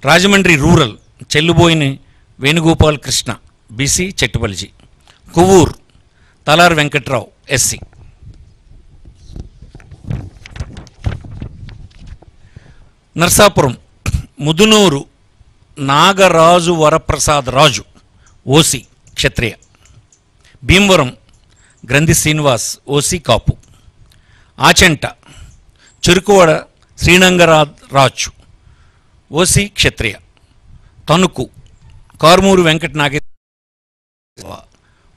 Rajahmundry rural Chelluboyina Venugopal Krishna BC Chettubalija. Kovvur Talari Venkatrao SC. Narsapuram Mudunuru Nagaraju Varaprasad Raju OC Kshatriya. Bhimavaram Grandhi Srinivas OC Kapu. Achanta Cherukuvada Srinangaraju OC Kshatriya. Tanuku Karumuri Venkata Nageswara.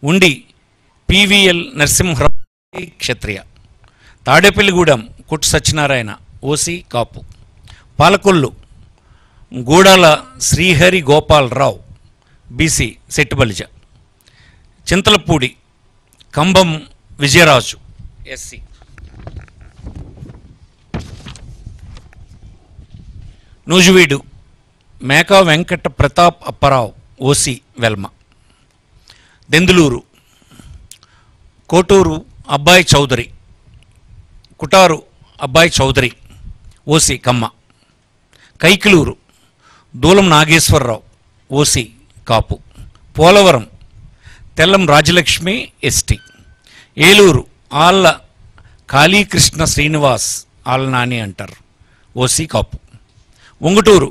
Undi PVL Narasimharao Kshatriya. Tadepalligudem Kottu Satyanarayana OC Kapu. Palakollu Gudala Srihari Gopalarao BC Settubalija. Chintalapudi Kambam Vijayaraju SC. Nuzvid Meka Venkata Pratap Apparao OC Velama. Denduluru Kotaru Abbayi Chowdary. Kutaru Abbayi Chowdary OC Kamma. Kaikaluru Dulam Nageswararao OC కాపు. Polavaram Tellam Rajalakshmi ST. Eluru Alla Kalikrishna Srinivas Alla Nani అంటారు OC కాపు. ఉంగుటూరు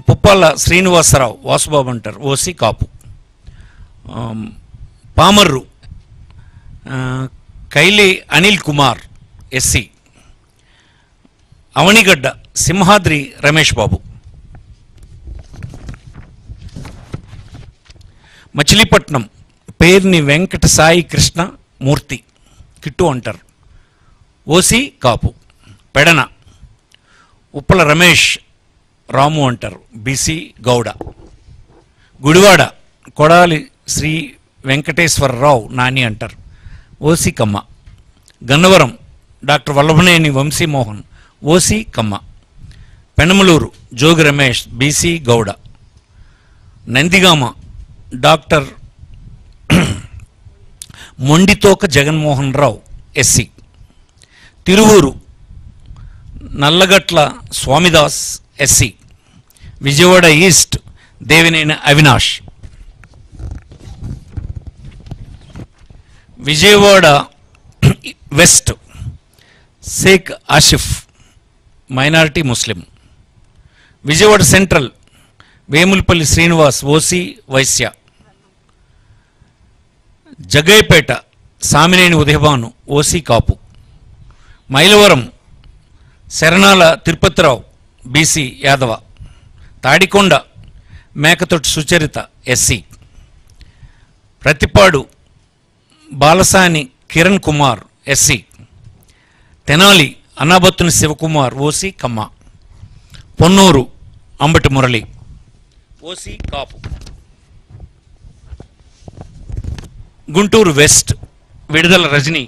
పుప్పాల శ్రీనివాసరావు వాసుబాబు అంటారు OC కాపు. Pamarru Kaile Anil Kumar SC. Avanigadda Simhadri Ramesh Babu. Machilipatnam Perni Venkata Sai Krishna మూర్తి kit అంటారు OC కాపు. పెడన ఉప్పల రమేష్ రాము అంటారు BC Gowda. Gudivada Kodali Shri Venkateswararao Nani అంటారు OC కమ్మ. Gannavaram doctor Vallabhaneni Vamsi Mohan OC కమ్మ. Penamaluru Jogi Ramesh BC Gowda. Nandigama doctor Mondithoka Jaganmohan Rao SC. Tiruvuru Nallagatla Swamidas SC. Vijayawada east Devineni Avinash. Vijayawada west Sheikh Asif minority Muslim. Vijayawada central Vemulapalli Srinivas OC Vaishya. Jaggayyapeta Samineni Udayabhanu OC Kapu. Mylavaram Saranala Tirupatirao BC Yadava. Tadikonda Mekathoti Sucharita SC. Prathipadu Balasani Kiran Kumar SC. Tenali Annabathuni Sivakumar OC Kamma. Ponnuru Ambati Murali OC Kapu. Guntur west Vidadala Rajini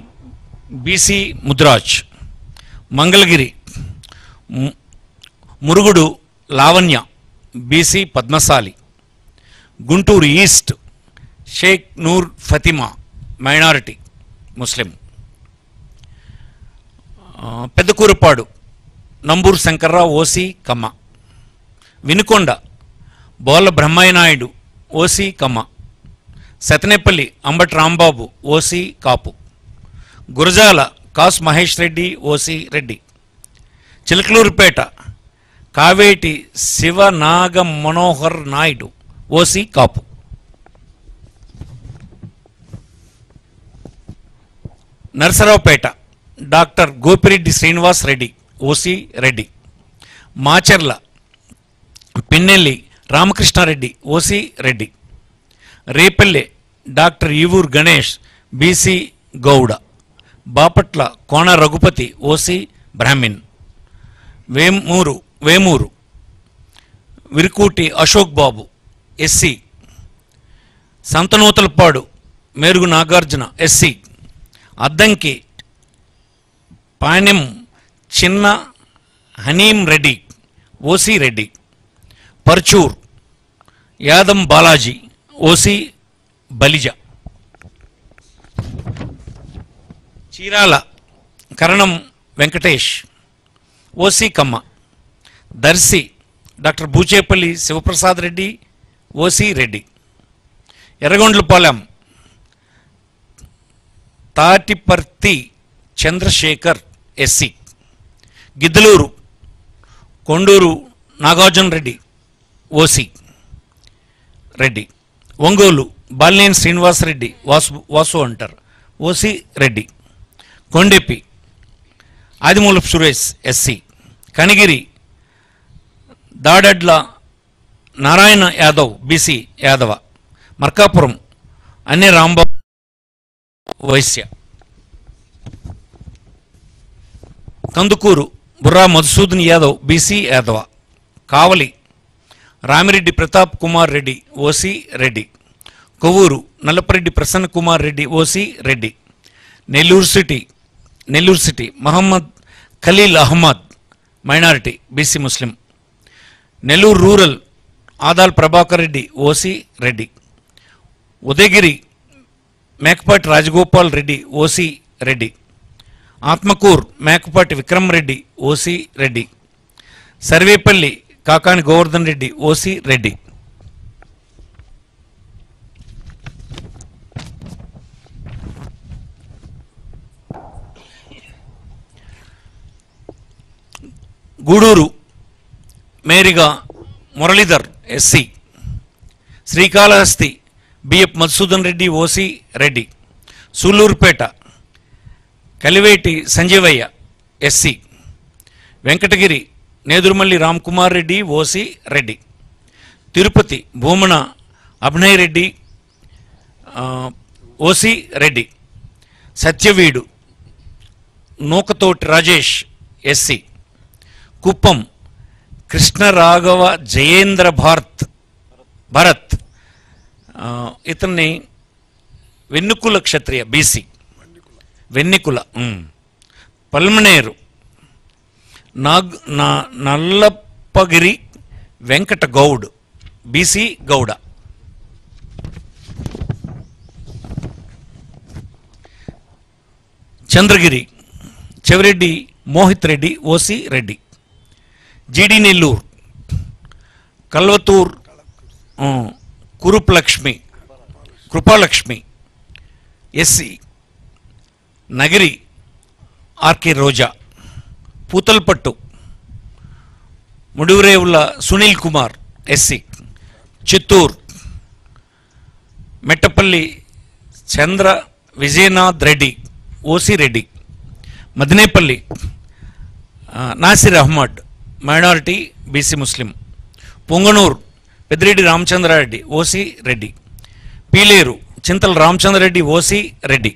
BC Mudiraj. Mangalagiri Murugudu Lavanya BC Padmasali. Guntur east Sheikh Noor Fatima minority ముస్లిం. Pedakurapadu Namburu Sankararao OC Kamma. Vinukonda Bolla Brahmaiah Naidu OC Kamma. Sattenapalli Ambati Rambabu OC Kapu. Gurajala Kasu Mahesh Reddy OC Reddy. Chilakaluripet Kaveti Sivanaga Manohar Naidu OC Kapu. Narasaraopet doctor Gopireddy Srinivas Reddy OC Reddy. Macherla Pinnelli Ramakrishnareddy OC Reddy. Repalle doctor Eevuru Ganesh BC Gouda. Bapatla Kona Raghupathi OC Brahmin. Vemuru Varikuti Ashok Babu SC. Santhanuthalapadu Merugu Nagarjuna SC. Addanki Panem Chinna Hanimi Reddy OC Reddy. Parchur Yadam Balaji OC Balija. Chirala Karanam Venkatesh OC Kamma. Darsi doctor Buchepalli Sivaprasad Reddy, OC Reddy. Yerragondapalem Tatiparthi Chandrasekhar, SC. Giddalur Konduru Nagarjuna Reddy, OC Reddy. Ongole Balineni Srinivasareddy, Vasu అంటారు, OC Reddy. Kondapi Adimulapu Suresh, SC. Kanigiri Dadadla Narayana Yadav, BC Yadava. Markapuram Anne Rambabu, Vaishya. Kandukur Burra Madhusudan Yadav, BC Yadava. Kavali Ramireddy Pratap Kumar Reddy, OC Reddy. Kovur Nallapareddy Prasanna Kumar Reddy, OC Reddy. Nellore city Mohammed Khaleel Ahmed, minority, BC Muslim. Nellore rural Adala Prabhakar Reddy, OC Reddy. Udayagiri Mekapati Rajagopal Reddy, OC Reddy. Atmakur Mekapati Vikram Reddy, OC Reddy. Sarvepalli Kakani Govardhan Reddy, OC Reddy. Gudur Meriga Muralidhar, SC. Srikalahasti BF Madhusudan Reddy, OC Reddy. Sullurpeta Kiliveti Sanjeevaiah, SC. Venkatagiri Nedurumalli Ramkumar Reddy, OC Reddy. Tirupati Bhumana Abhinay Reddy, OC Reddy. Satyavedu Nukathoti Rajesh, SC. Kuppam Krishnaraghava Jayendra Bharat, ఇతన్ని Vennukula Kshatriya, BC. Vennikula. Palamaner నల్లప్పగిరి Venkata Goud, BC Gouda. Chandragiri Chevireddy Mohith Reddy, OC Reddy. GD Nellore Kalathur Krupalakshmi, SC. Nagari RK Roja. Puthalapattu Mudivarevula Sunil Kumar, SC. Chittoor Mettapalli Chandra Vijayanath Reddy, OC Reddy. Madanapalle Nasir Ahmed, minority, BC Muslim. Punganur Peddireddy Ramachandrareddy, OC Reddy. Pileru Chintala Ramachandrareddy, OC Reddy.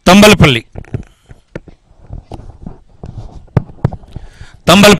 Thamballapalle